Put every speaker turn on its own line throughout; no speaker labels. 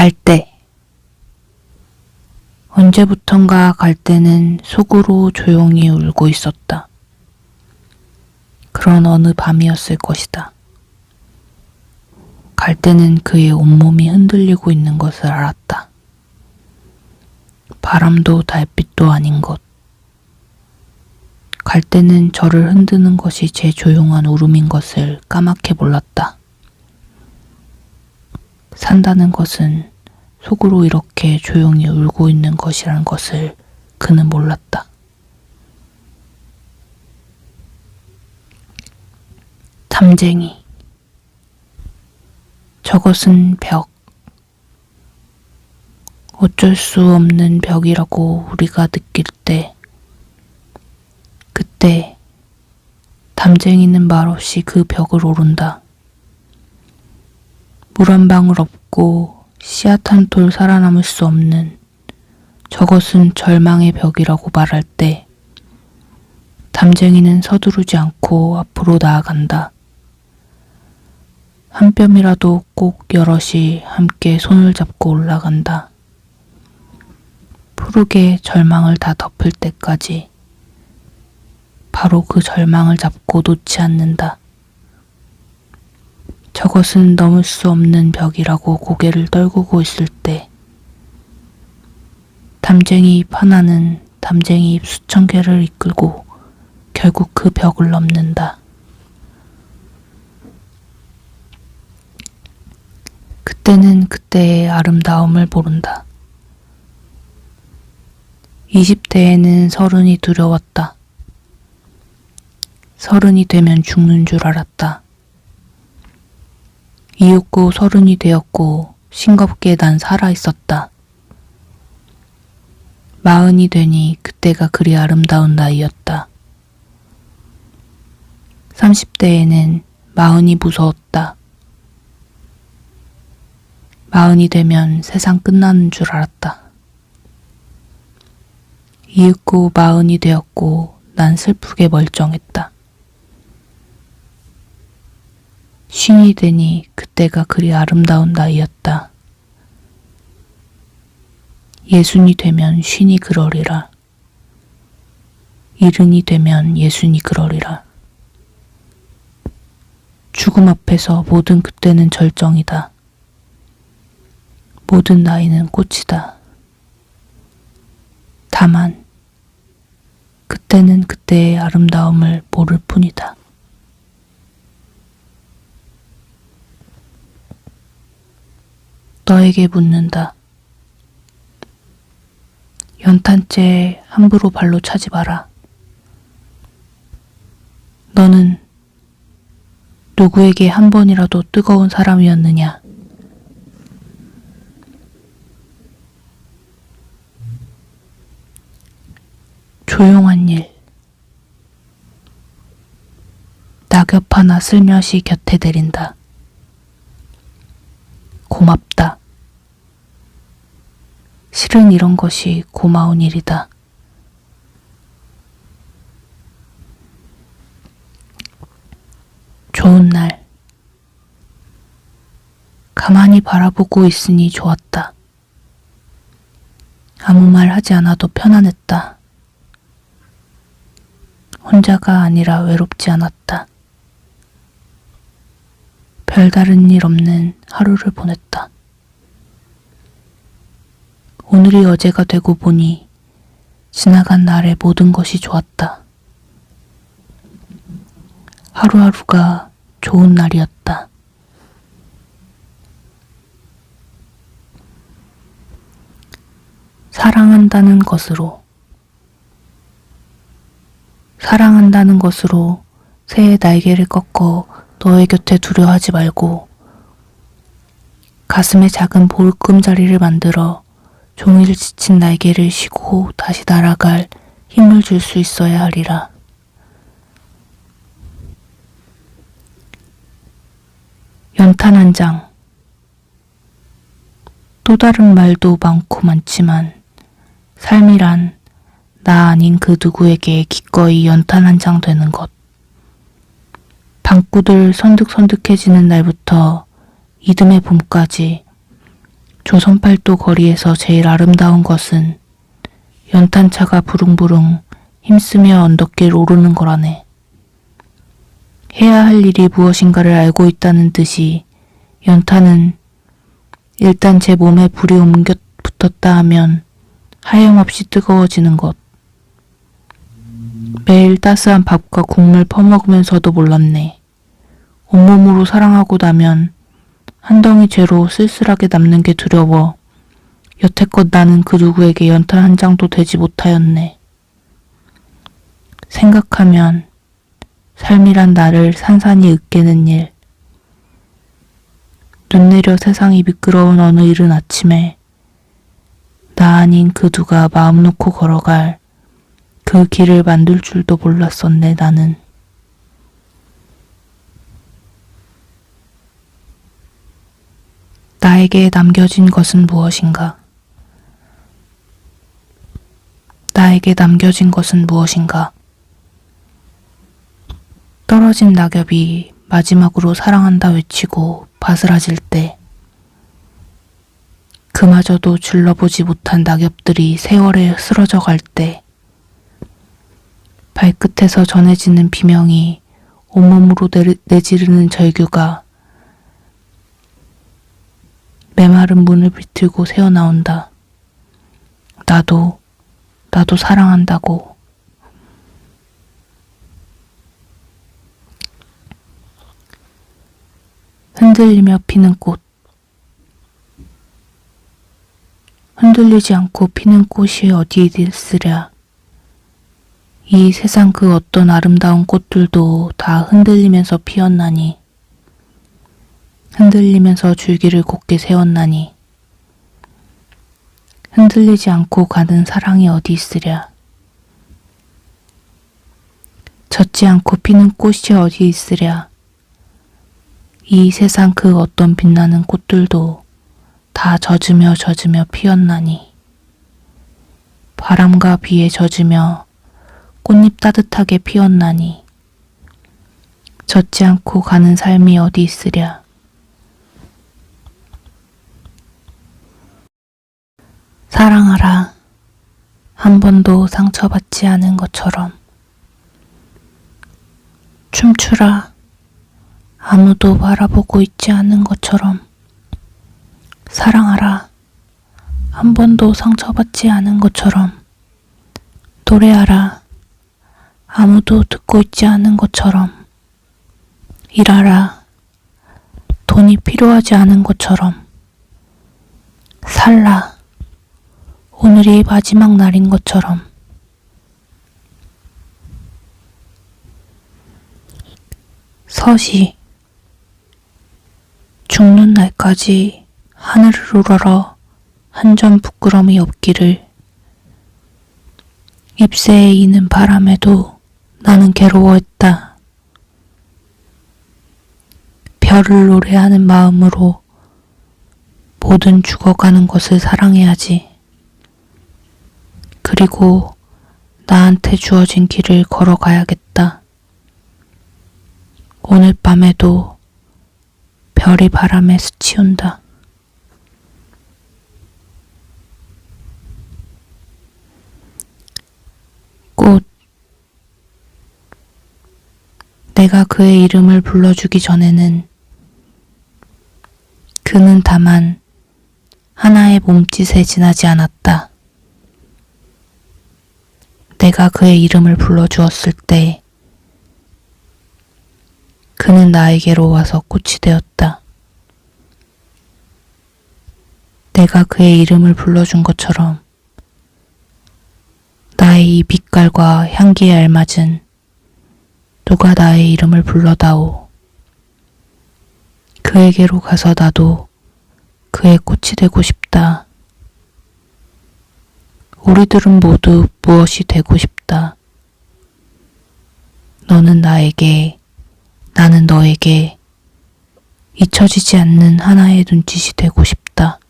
갈대. 언제부턴가 갈대는 속으로 조용히 울고 있었다. 그런 어느 밤이었을 것이다. 갈대는 그의 온몸이 흔들리고 있는 것을 알았다. 바람도 달빛도 아닌 것. 갈대는 저를 흔드는 것이 제 조용한 울음인 것을 까맣게 몰랐다. 산다는 것은 속으로 이렇게 조용히 울고 있는 것이라는 것을 그는 몰랐다. 담쟁이. 저것은 벽. 어쩔 수 없는 벽이라고 우리가 느낄 때, 그때 담쟁이는 말없이 그 벽을 오른다. 물 한 방울 없고 씨앗 한 톨 살아남을 수 없는 저것은 절망의 벽이라고 말할 때 담쟁이는 서두르지 않고 앞으로 나아간다. 한 뼘이라도 꼭 여럿이 함께 손을 잡고 올라간다. 푸르게 절망을 다 덮을 때까지 바로 그 절망을 잡고 놓지 않는다. 저것은 넘을 수 없는 벽이라고 고개를 떨구고 있을 때 담쟁이 잎 하나는 담쟁이 잎 수천 개를 이끌고 결국 그 벽을 넘는다. 그때는 그때의 아름다움을 모른다. 20대에는 30이 두려웠다. 30이 되면 죽는 줄 알았다. 이윽고 30이 되었고 싱겁게 난 살아있었다. 40이 되니 그때가 그리 아름다운 나이였다. 30대에는 40이 무서웠다. 40이 되면 세상 끝나는 줄 알았다. 이윽고 40이 되었고 난 슬프게 멀쩡했다. 50이 되니 그때가 그리 아름다운 나이였다. 60이 되면 50이 그러리라. 70이 되면 60이 그러리라. 죽음 앞에서 모든 그때는 절정이다. 모든 나이는 꽃이다. 다만 그때는 그때의 아름다움을 모를 뿐이다. 너에게 묻는다. 연탄재 함부로 발로 차지 마라. 너는 누구에게 한 번이라도 뜨거운 사람이었느냐? 조용한 일. 낙엽 하나 슬며시 곁에 내린다. 고맙다. 실은 이런 것이 고마운 일이다. 좋은 날. 가만히 바라보고 있으니 좋았다. 아무 말 하지 않아도 편안했다. 혼자가 아니라 외롭지 않았다. 별다른 일 없는 하루를 보냈다. 오늘이 어제가 되고 보니 지나간 날의 모든 것이 좋았다. 하루하루가 좋은 날이었다. 사랑한다는 것으로 새의 날개를 꺾어 너의 곁에 두려 하지 말고 가슴에 작은 보금자리를 만들어 종일 지친 날개를 쉬고 다시 날아갈 힘을 줄 수 있어야 하리라. 연탄 한 장. 또 다른 말도 많고 많지만 삶이란 나 아닌 그 누구에게 기꺼이 연탄 한 장 되는 것. 방구들 선득선득해지는 날부터 이듬해 봄까지 조선팔도 거리에서 제일 아름다운 것은 연탄차가 부릉부릉 힘쓰며 언덕길 오르는 거라네. 해야 할 일이 무엇인가를 알고 있다는 듯이 연탄은 일단 제 몸에 불이 옮겨 붙었다 하면 하염없이 뜨거워지는 것. 매일 따스한 밥과 국물 퍼먹으면서도 몰랐네. 온몸으로 사랑하고 나면 한 덩이 죄로 쓸쓸하게 남는 게 두려워 여태껏 나는 그 누구에게 연탄 한 장도 되지 못하였네. 생각하면 삶이란 나를 산산이 으깨는 일. 눈 내려 세상이 미끄러운 어느 이른 아침에 나 아닌 그 누가 마음 놓고 걸어갈 그 길을 만들 줄도 몰랐었네, 나는. 나에게 남겨진 것은 무엇인가? 나에게 남겨진 것은 무엇인가? 떨어진 낙엽이 마지막으로 사랑한다 외치고 바스라질 때, 그마저도 질러보지 못한 낙엽들이 세월에 쓰러져 갈 때, 발끝에서 전해지는 비명이 온몸으로 내지르는 절규가 메마른 문을 비틀고 새어나온다. 나도 사랑한다고. 흔들리며 피는 꽃. 흔들리지 않고 피는 꽃이 어디 있으랴. 이 세상 그 어떤 아름다운 꽃들도 다 흔들리면서 피었나니, 흔들리면서 줄기를 곧게 세웠나니, 흔들리지 않고 가는 사랑이 어디 있으랴. 젖지 않고 피는 꽃이 어디 있으랴. 이 세상 그 어떤 빛나는 꽃들도 다 젖으며 피었나니, 바람과 비에 젖으며 꽃잎 따뜻하게 피었나니, 젖지 않고 가는 삶이 어디 있으랴. 사랑하라. 한 번도 상처받지 않은 것처럼. 춤추라. 아무도 바라보고 있지 않은 것처럼. 사랑하라. 한 번도 상처받지 않은 것처럼. 노래하라. 아무도 듣고 있지 않은 것처럼. 일하라. 돈이 필요하지 않은 것처럼. 살라. 오늘이 마지막 날인 것처럼. 서시. 죽는 날까지 하늘을 우러러 한 점 부끄럼이 없기를. 잎새에 이는 바람에도 나는 괴로워했다. 별을 노래하는 마음으로 모든 죽어가는 것을 사랑해야지. 그리고 나한테 주어진 길을 걸어가야겠다. 오늘 밤에도 별이 바람에 스치운다. 꽃. 내가 그의 이름을 불러주기 전에는 그는 다만 하나의 몸짓에 지나지 않았다. 내가 그의 이름을 불러주었을 때 그는 나에게로 와서 꽃이 되었다. 내가 그의 이름을 불러준 것처럼 나의 이 빛깔과 향기에 알맞은 누가 나의 이름을 불러다오. 그에게로 가서 나도 그의 꽃이 되고 싶다. 우리들은 모두 무엇이 되고 싶다. 너는 나에게, 나는 너에게 잊혀지지 않는 하나의 눈짓이 되고 싶다.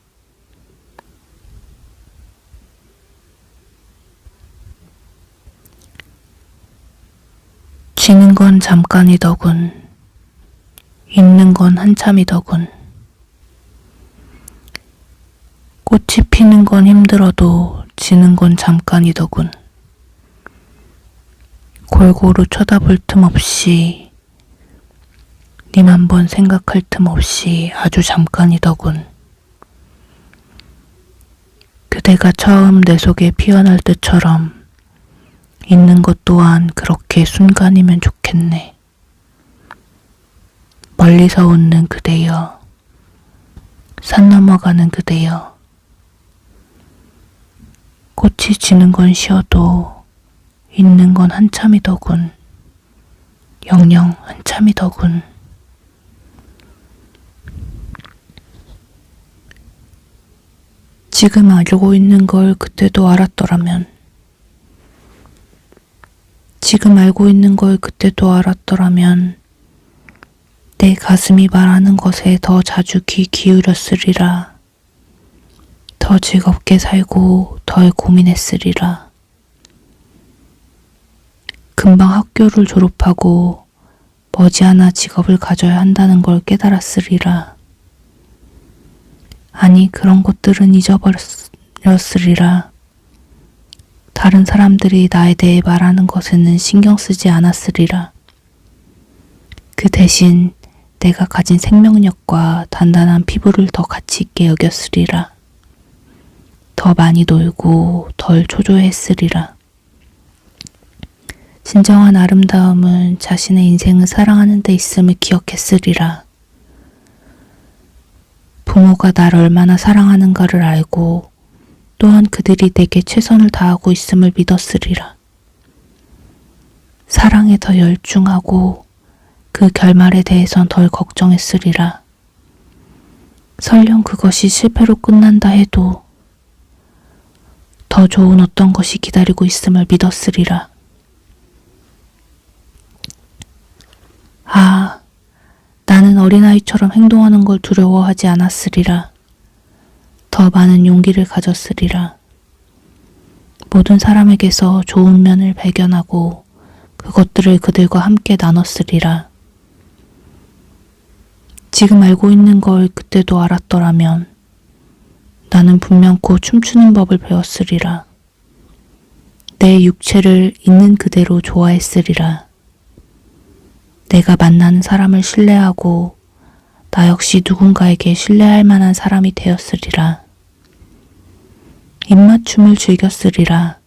지는 건 잠깐이더군. 잊는 건 한참이더군. 꽃이 피는 건 힘들어도 지는 건 잠깐이더군. 골고루 쳐다볼 틈 없이, 님 한 번 생각할 틈 없이 아주 잠깐이더군. 그대가 처음 내 속에 피어날 때처럼 있는 것 또한 그렇게 순간이면 좋겠네. 멀리서 웃는 그대여, 산 넘어가는 그대여. 꽃이 지는 건 쉬어도 있는 건 한참이더군. 영영 한참이더군. 지금 알고 있는 걸 그때도 알았더라면, 지금 알고 있는 걸 그때도 알았더라면 내 가슴이 말하는 것에 더 자주 귀 기울였으리라. 더 즐겁게 살고 덜 고민했으리라. 금방 학교를 졸업하고 머지않아 직업을 가져야 한다는 걸 깨달았으리라. 아니, 그런 것들은 잊어버렸으리라. 다른 사람들이 나에 대해 말하는 것에는 신경 쓰지 않았으리라. 그 대신 내가 가진 생명력과 단단한 피부를 더 가치 있게 여겼으리라. 더 많이 놀고 덜 초조했으리라. 진정한 아름다움은 자신의 인생을 사랑하는 데 있음을 기억했으리라. 부모가 날 얼마나 사랑하는가를 알고 또한 그들이 내게 최선을 다하고 있음을 믿었으리라. 사랑에 더 열중하고 그 결말에 대해선 덜 걱정했으리라. 설령 그것이 실패로 끝난다 해도 더 좋은 어떤 것이 기다리고 있음을 믿었으리라. 아, 나는 어린아이처럼 행동하는 걸 두려워하지 않았으리라. 더 많은 용기를 가졌으리라. 모든 사람에게서 좋은 면을 발견하고 그것들을 그들과 함께 나눴으리라. 지금 알고 있는 걸 그때도 알았더라면 나는 분명코 춤추는 법을 배웠으리라. 내 육체를 있는 그대로 좋아했으리라. 내가 만나는 사람을 신뢰하고 나 역시 누군가에게 신뢰할 만한 사람이 되었으리라. 입맞춤을 즐겼으리라.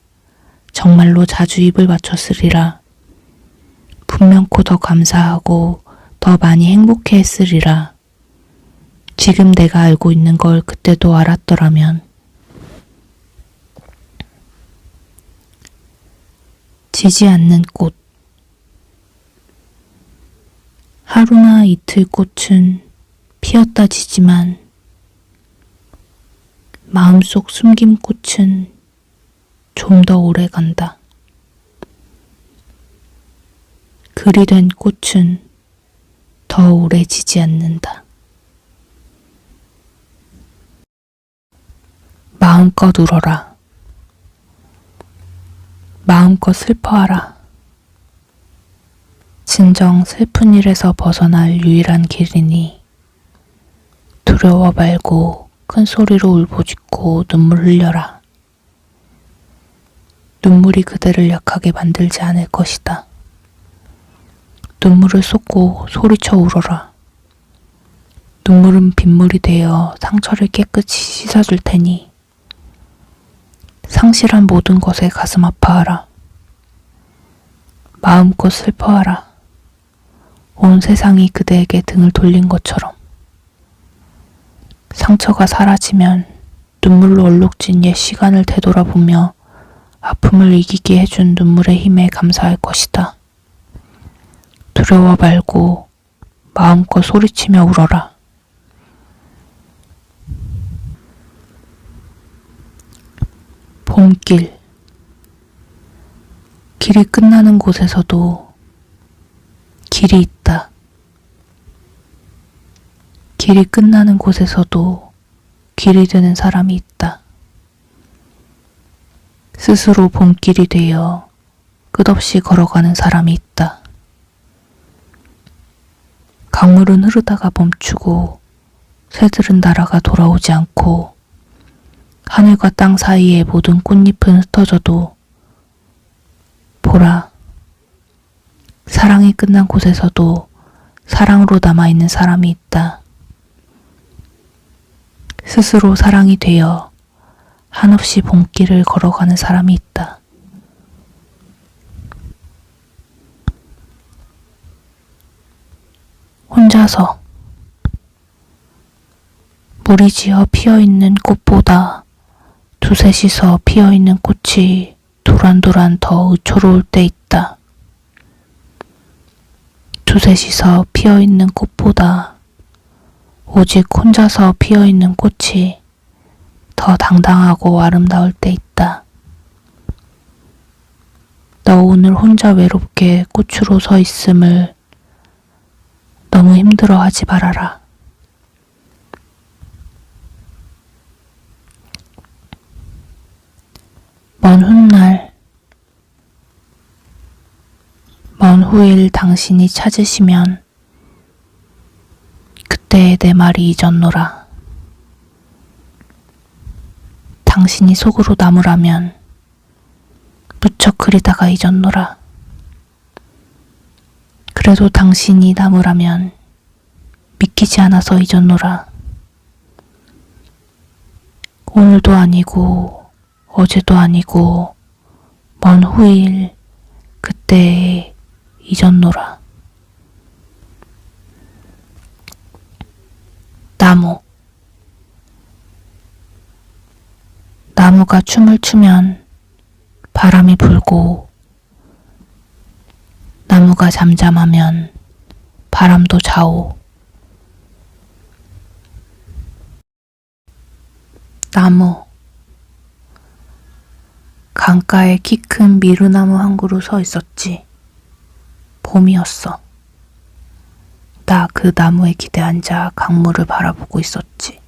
정말로 자주 입을 맞췄으리라. 분명코 더 감사하고 더 많이 행복해 했으리라. 지금 내가 알고 있는 걸 그때도 알았더라면. 지지 않는 꽃. 하루나 이틀 꽃은 피었다 지지만 마음속 숨긴 꽃은 좀 더 오래 간다. 글이 된 꽃은 더 오래 지지 않는다. 마음껏 울어라. 마음껏 슬퍼하라. 진정 슬픈 일에서 벗어날 유일한 길이니 두려워 말고 큰 소리로 울부짖고 눈물 흘려라. 눈물이 그대를 약하게 만들지 않을 것이다. 눈물을 쏟고 소리쳐 울어라. 눈물은 빗물이 되어 상처를 깨끗이 씻어줄 테니 상실한 모든 것에 가슴 아파하라. 마음껏 슬퍼하라. 온 세상이 그대에게 등을 돌린 것처럼. 상처가 사라지면 눈물로 얼룩진 옛 시간을 되돌아보며 아픔을 이기게 해준 눈물의 힘에 감사할 것이다. 두려워 말고 마음껏 소리치며 울어라. 봄길. 길이 끝나는 곳에서도 길이 있다. 길이 끝나는 곳에서도 길이 되는 사람이 있다. 스스로 봄길이 되어 끝없이 걸어가는 사람이 있다. 강물은 흐르다가 멈추고 새들은 날아가 돌아오지 않고 하늘과 땅 사이의 모든 꽃잎은 흩어져도 보라, 사랑이 끝난 곳에서도 사랑으로 남아있는 사람이 있다. 스스로 사랑이 되어 한없이 본길을 걸어가는 사람이 있다. 혼자서 무리지어 피어있는 꽃보다 두셋이서 피어있는 꽃이 도란도란 더 의초로울 때 있다. 두셋이서 피어있는 꽃보다 오직 혼자서 피어있는 꽃이 더 당당하고 아름다울 때 있다. 너 오늘 혼자 외롭게 꽃으로 서 있음을 너무 힘들어하지 말아라. 먼 훗날, 먼 후일 당신이 찾으시면 그때의 내 말이 잊었노라. 당신이 속으로 나무라면 무척 그리다가 잊었노라. 그래도 당신이 나무라면 믿기지 않아서 잊었노라. 오늘도 아니고 어제도 아니고 먼 후일 그때에 잊었노라. 나무가 춤을 추면 바람이 불고 나무가 잠잠하면 바람도 자오. 나무 강가에 키 큰 미루나무 한 그루 서 있었지. 봄이었어. 나 그 나무에 기대 앉아 강물을 바라보고 있었지.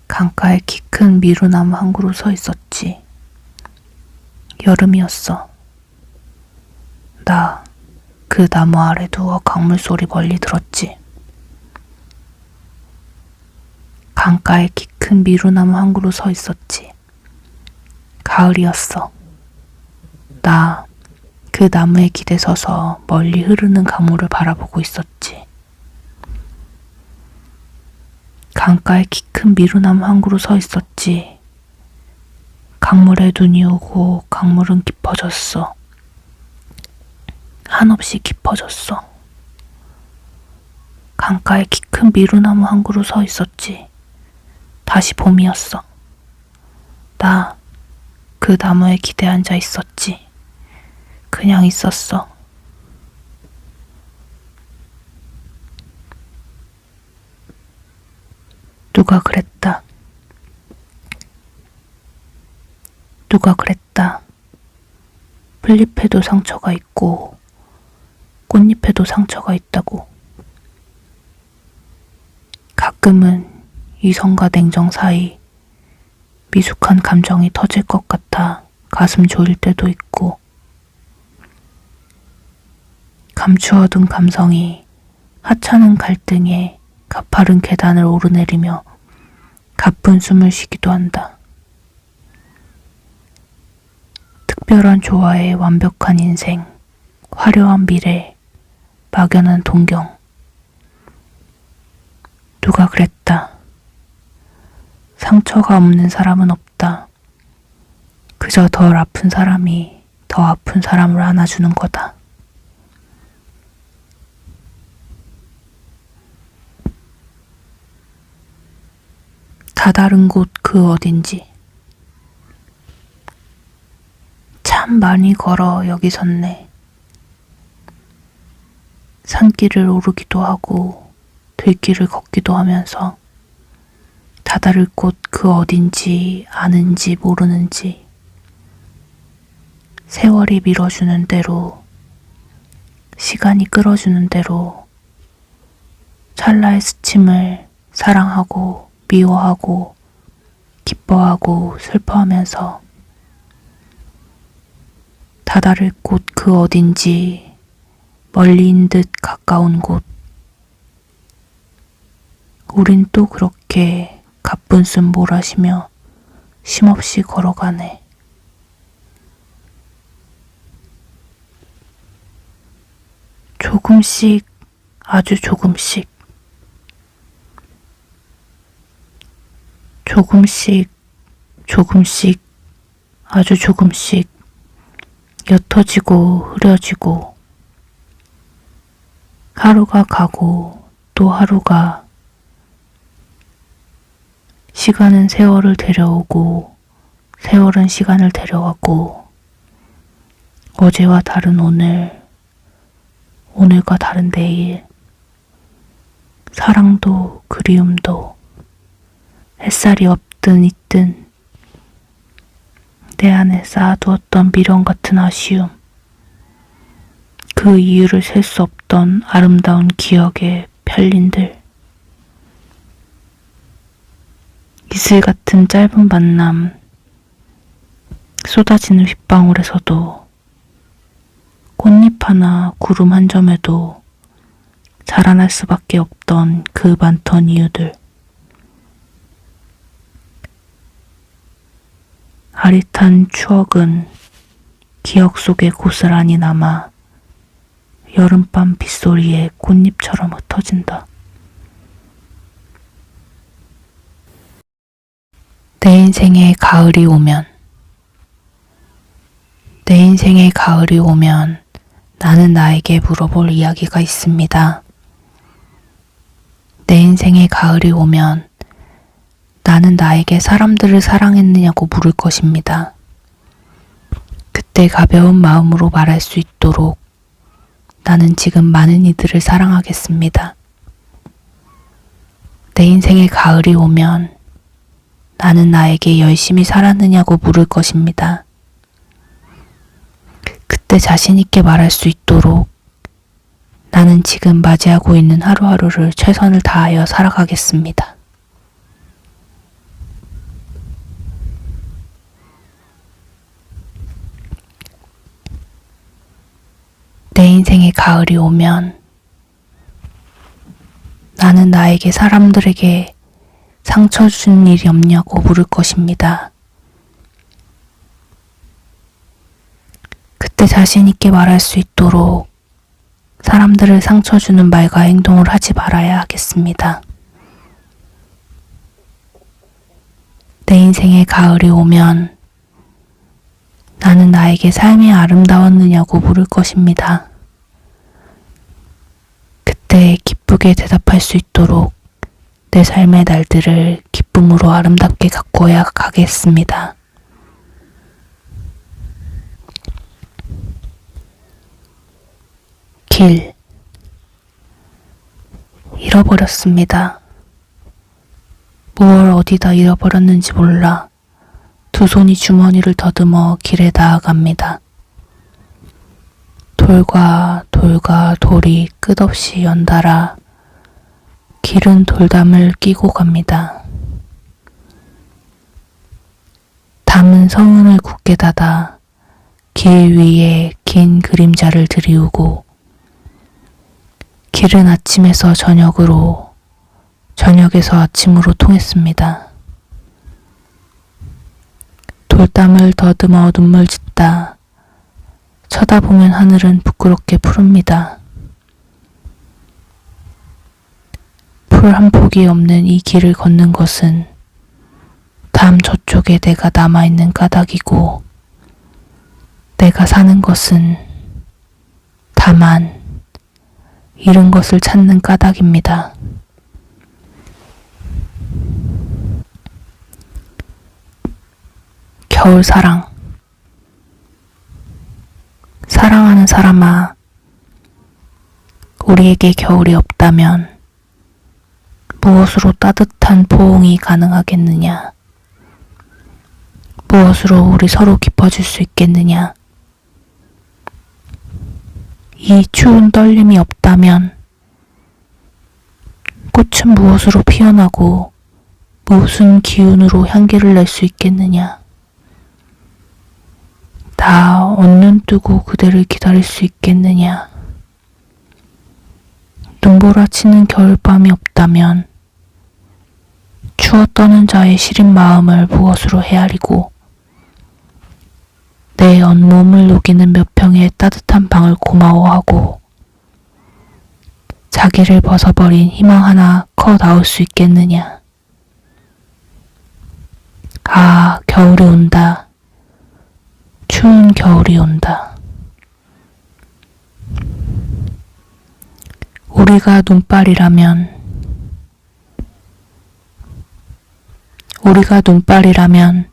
강가에 키 큰 미루나무 한 그루 서 있었지. 여름이었어. 나 그 나무 아래 누워 강물 소리 멀리 들었지. 강가에 키 큰 미루나무 한 그루 서 있었지. 가을이었어. 나 그 나무에 기대 서서 멀리 흐르는 강물을 바라보고 있었지. 강가에 키 큰 미루나무 한 그루 서 있었지. 강물에 눈이 오고 강물은 깊어졌어. 한없이 깊어졌어. 강가에 키 큰 미루나무 한 그루 서 있었지. 다시 봄이었어. 나 그 나무에 기대 앉아 있었지. 그냥 있었어. 누가 그랬다. 누가 그랬다. 풀잎에도 상처가 있고 꽃잎에도 상처가 있다고. 가끔은 이성과 냉정 사이 미숙한 감정이 터질 것 같아 가슴 졸일 때도 있고, 감추어둔 감성이 하찮은 갈등에 가파른 계단을 오르내리며 가쁜 숨을 쉬기도 한다. 특별한 조화의 완벽한 인생, 화려한 미래, 막연한 동경. 누가 그랬다. 상처가 없는 사람은 없다. 그저 덜 아픈 사람이 더 아픈 사람을 안아주는 거다. 다다른 곳 그 어딘지. 참 많이 걸어 여기 섰네. 산길을 오르기도 하고 들길을 걷기도 하면서 다다를 곳 그 어딘지 아는지 모르는지 세월이 밀어주는 대로, 시간이 끌어주는 대로 찰나의 스침을 사랑하고 미워하고 기뻐하고 슬퍼하면서 다다를 곳 그 어딘지 멀리인 듯 가까운 곳. 우린 또 그렇게 웃분씀 몰아쉬며 쉼없이 걸어가네. 조금씩, 아주 조금씩, 조금씩, 조금씩, 아주 조금씩 옅어지고 흐려지고 하루가 가고 또 하루가 시간은 세월을 데려오고 세월은 시간을 데려가고 어제와 다른 오늘, 오늘과 다른 내일, 사랑도 그리움도 햇살이 없든 있든 내 안에 쌓아두었던 미련 같은 아쉬움, 그 이유를 셀 수 없던 아름다운 기억의 편린들, 이슬 같은 짧은 만남, 쏟아지는 빗방울에서도 꽃잎 하나, 구름 한 점에도 자라날 수밖에 없던 그 많던 이유들, 아릿한 추억은 기억 속에 고스란히 남아 여름밤 빗소리에 꽃잎처럼 흩어진다. 내 인생에 가을이 오면, 내 인생에 가을이 오면 나는 나에게 물어볼 이야기가 있습니다. 내 인생에 가을이 오면 나는 나에게 사람들을 사랑했느냐고 물을 것입니다. 그때 가벼운 마음으로 말할 수 있도록 나는 지금 많은 이들을 사랑하겠습니다. 내 인생에 가을이 오면 나는 나에게 열심히 살았느냐고 물을 것입니다. 그때 자신있게 말할 수 있도록 나는 지금 맞이하고 있는 하루하루를 최선을 다하여 살아가겠습니다. 내 인생에 가을이 오면 나는 나에게 사람들에게 상처 준 일이 없냐고 물을 것입니다. 그때 자신있게 말할 수 있도록 사람들을 상처 주는 말과 행동을 하지 말아야 하겠습니다. 내 인생에 가을이 오면 나는 나에게 삶이 아름다웠느냐고 물을 것입니다. 그때 기쁘게 대답할 수 있도록 내 삶의 날들을 기쁨으로 아름답게 가꿔야 가겠습니다. 길, 잃어버렸습니다. 무얼 어디다 잃어버렸는지 몰라 두 손이 주머니를 더듬어 길에 나아갑니다. 돌과 돌과 돌이 끝없이 연달아 길은 돌담을 끼고 갑니다. 담은 성운을 굳게 닫아 길 위에 긴 그림자를 드리우고 길은 아침에서 저녁으로, 저녁에서 아침으로 통했습니다. 돌담을 더듬어 눈물 짓다 쳐다보면 하늘은 부끄럽게 푸릅니다. 풀 한 폭이 없는 이 길을 걷는 것은 담 저쪽에 내가 남아있는 까닭이고 내가 사는 것은 다만 잃은 것을 찾는 까닭입니다. 겨울 사랑. 사랑하는 사람아, 우리에게 겨울이 없다면 무엇으로 따뜻한 포옹이 가능하겠느냐? 무엇으로 우리 서로 깊어질 수 있겠느냐? 이 추운 떨림이 없다면 꽃은 무엇으로 피어나고 무슨 기운으로 향기를 낼 수 있겠느냐? 나 언눈 뜨고 그대를 기다릴 수 있겠느냐? 눈보라치는 겨울밤이 없다면 추워 떠는 자의 시린 마음을 무엇으로 헤아리고 내 온몸을 녹이는 몇 평의 따뜻한 방을 고마워하고 자기를 벗어버린 희망 하나 커 나올 수 있겠느냐. 아, 겨울이 온다. 추운 겨울이 온다. 우리가 눈발이라면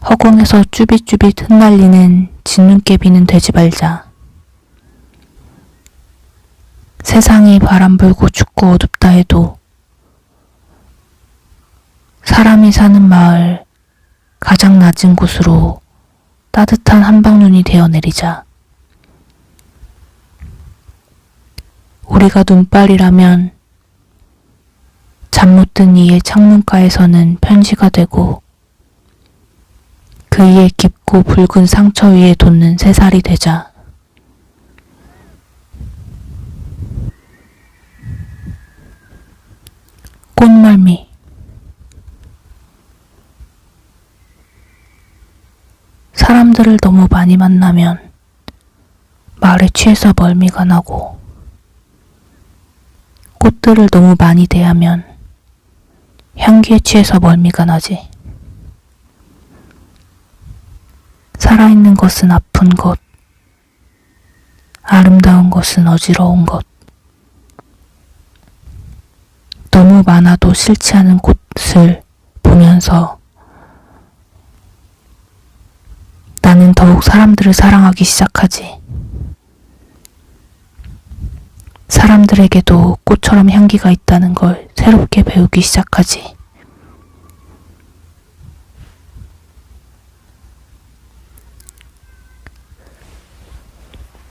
허공에서 쭈빗쭈빗 흩날리는 진눈깨비는 되지 말자. 세상이 바람 불고 춥고 어둡다 해도 사람이 사는 마을 가장 낮은 곳으로 따뜻한 한방눈이 되어 내리자. 우리가 눈발이라면 잠 못 든 이의 창문가에서는 편지가 되고 그 이의 깊고 붉은 상처 위에 돋는 새살이 되자. 꽃멀미. 사람들을 너무 많이 만나면 말에 취해서 멀미가 나고 꽃들을 너무 많이 대하면 향기에 취해서 멀미가 나지. 살아있는 것은 아픈 것, 아름다운 것은 어지러운 것. 너무 많아도 싫지 않은 꽃을 보면서 나는 더욱 사람들을 사랑하기 시작하지. 사람들에게도 꽃처럼 향기가 있다는 걸 새롭게 배우기 시작하지.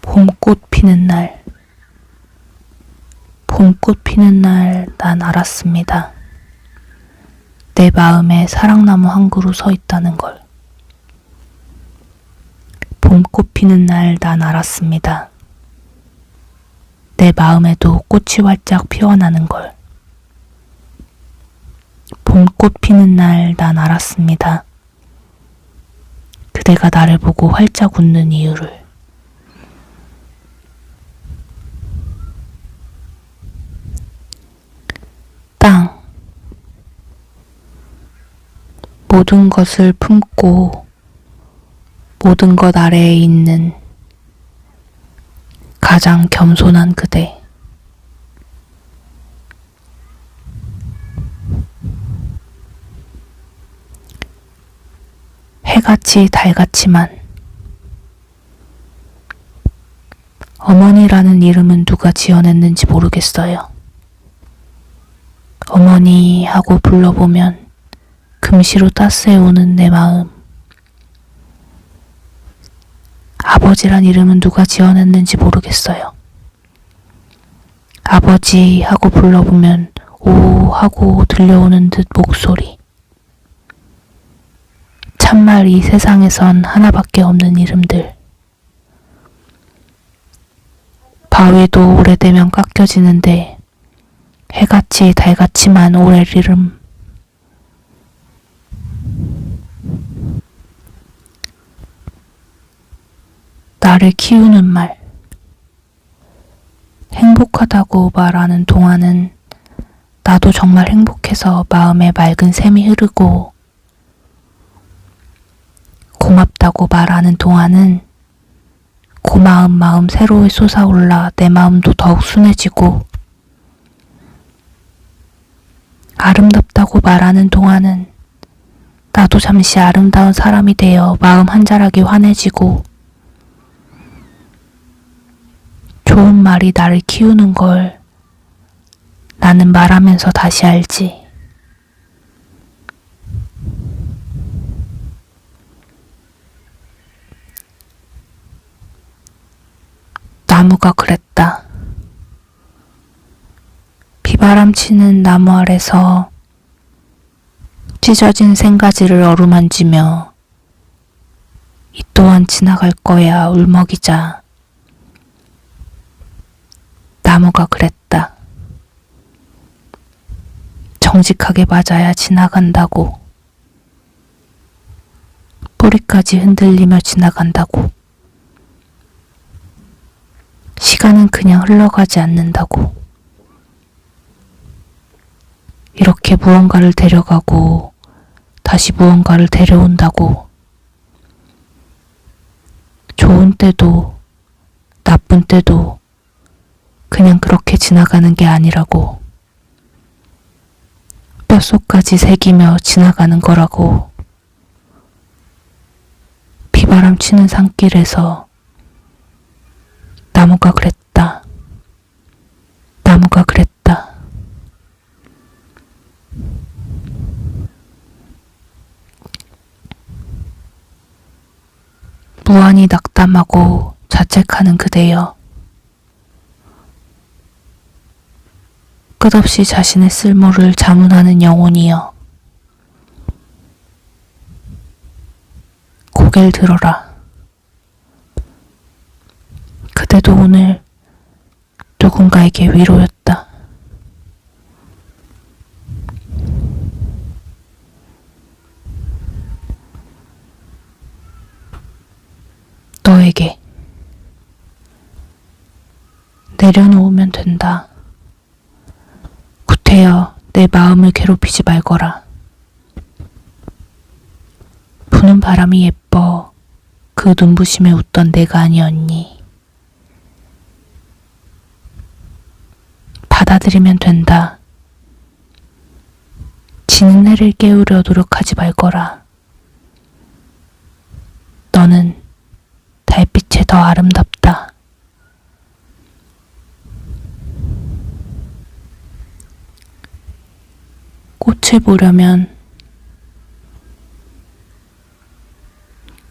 봄꽃 피는 날, 봄꽃 피는 날 난 알았습니다. 내 마음에 사랑나무 한 그루 서 있다는 걸. 봄꽃 피는 날 난 알았습니다. 내 마음에도 꽃이 활짝 피어나는 걸. 봄꽃 피는 날 난 알았습니다. 그대가 나를 보고 활짝 웃는 이유를. 땅. 모든 것을 품고 모든 것 아래에 있는 가장 겸손한 그대. 해같이 달같이만. 어머니라는 이름은 누가 지어냈는지 모르겠어요. 어머니 하고 불러보면 금시로 따스해오는 내 마음. 아버지란 이름은 누가 지어냈는지 모르겠어요. 아버지 하고 불러보면 오 하고 들려오는 듯 목소리. 참말 이 세상에선 하나밖에 없는 이름들. 바위도 오래되면 깎여지는데 해같이 달같이만 오래 이름. 나를 키우는 말. 행복하다고 말하는 동안은 나도 정말 행복해서 마음에 맑은 샘이 흐르고, 고맙다고 말하는 동안은 고마운 마음 새로이 솟아올라 내 마음도 더욱 순해지고, 아름답다고 말하는 동안은 나도 잠시 아름다운 사람이 되어 마음 한자락이 환해지고, 좋은 말이 나를 키우는 걸 나는 말하면서 다시 알지. 나무가 그랬다. 비바람 치는 나무 아래서 찢어진 생가지를 어루만지며 이 또한 지나갈 거야 울먹이자. 나무가 그랬다. 정직하게 맞아야 지나간다고. 뿌리까지 흔들리며 지나간다고. 시간은 그냥 흘러가지 않는다고. 이렇게 무언가를 데려가고 다시 무언가를 데려온다고. 좋은 때도 나쁜 때도 그냥 그렇게 지나가는 게 아니라고. 뼛속까지 새기며 지나가는 거라고. 비바람 치는 산길에서 나무가 그랬다. 나무가 그랬다. 무한히 낙담하고 자책하는 그대여. 끝없이 자신의 쓸모를 자문하는 영혼이여. 고개를 들어라. 그대도 오늘 누군가에게 위로였다. 너에게. 내려놓으면 된다. 구태여 내 마음을 괴롭히지 말거라. 부는 바람이 예뻐 그 눈부심에 웃던 내가 아니었니. 받아들이면 된다. 지는 해를 깨우려 노력하지 말거라. 너는 달빛에 더 아름답다. 꽃을 보려면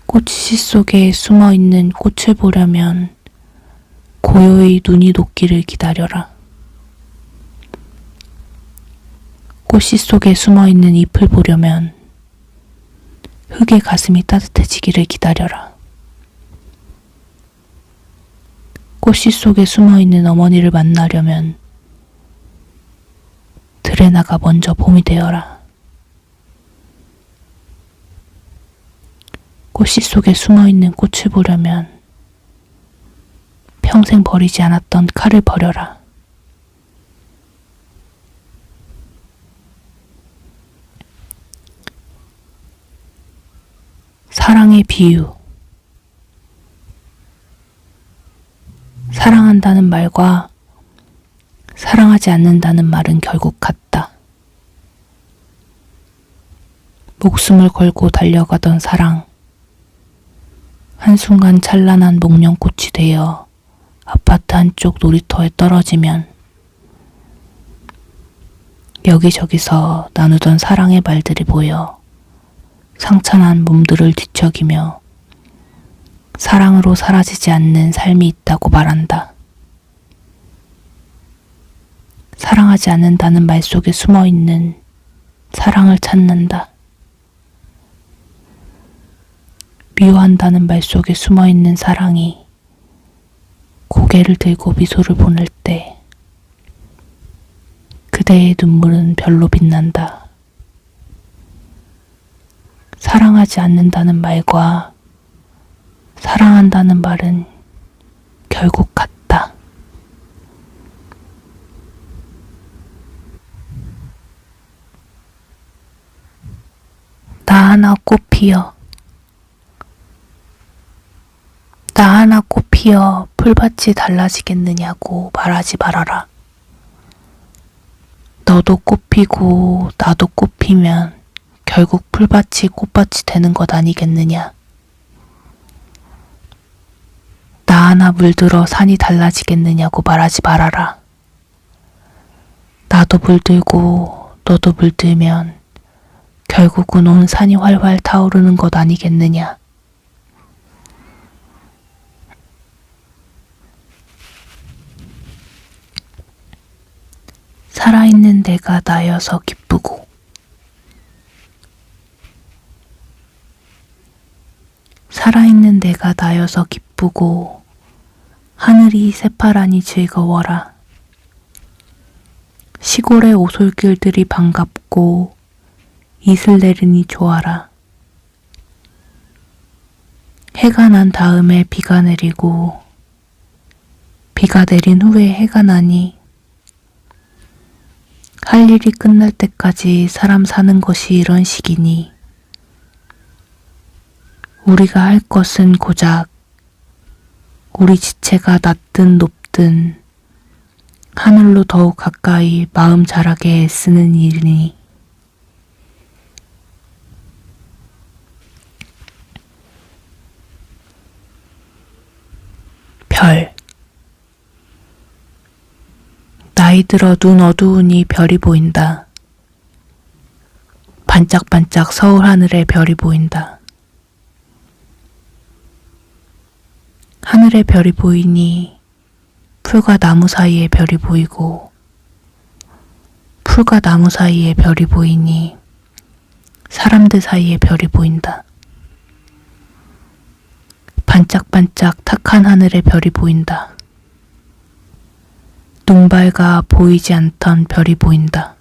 꽃씨 속에 숨어있는 꽃을 보려면 고요히 눈이 녹기를 기다려라. 꽃씨 속에 숨어있는 잎을 보려면 흙의 가슴이 따뜻해지기를 기다려라. 꽃씨 속에 숨어있는 어머니를 만나려면 들에 나가 먼저 봄이 되어라. 꽃씨 속에 숨어있는 꽃을 보려면 평생 버리지 않았던 칼을 버려라. 사랑의 비유. 사랑한다는 말과 사랑하지 않는다는 말은 결국 같다. 목숨을 걸고 달려가던 사랑. 한순간 찬란한 목련꽃이 되어 아파트 한쪽 놀이터에 떨어지면 여기저기서 나누던 사랑의 말들이 보여 상처난 몸들을 뒤척이며 사랑으로 사라지지 않는 삶이 있다고 말한다. 사랑하지 않는다는 말 속에 숨어있는 사랑을 찾는다. 미워한다는 말 속에 숨어있는 사랑이 고개를 들고 미소를 보낼 때 그대의 눈물은 별로 빛난다. 사랑하지 않는다는 말과 사랑한다는 말은 결국 같다. 나 하나 꽃 피어. 나 하나 꽃 피어 풀밭이 달라지겠느냐고 말하지 말아라. 너도 꽃 피고 나도 꽃 피면 결국 풀밭이 꽃밭이 되는 것 아니겠느냐. 나 하나 물들어 산이 달라지겠느냐고 말하지 말아라. 나도 물들고 너도 물들면 결국은 온 산이 활활 타오르는 것 아니겠느냐. 살아있는 내가 나여서 기쁘고 살아있는 내가 나여서 기쁘고 하늘이 새파라니 즐거워라. 시골의 오솔길들이 반갑고 걷고 이슬 내리니 좋아라. 해가 난 다음에 비가 내리고 비가 내린 후에 해가 나니 할 일이 끝날 때까지 사람 사는 것이 이런 식이니 우리가 할 것은 고작 우리 지체가 낮든 높든 하늘로 더욱 가까이 마음 자라게 애쓰는 일이니 별 나이 들어 눈 어두우니 별이 보인다. 반짝반짝 서울 하늘에 별이 보인다. 하늘에 별이 보이니 풀과 나무 사이에 별이 보이고 풀과 나무 사이에 별이 보이니 사람들 사이에 별이 보인다. 반짝반짝 탁한 하늘에 별이 보인다. 눈 밝아 보이지 않던 별이 보인다.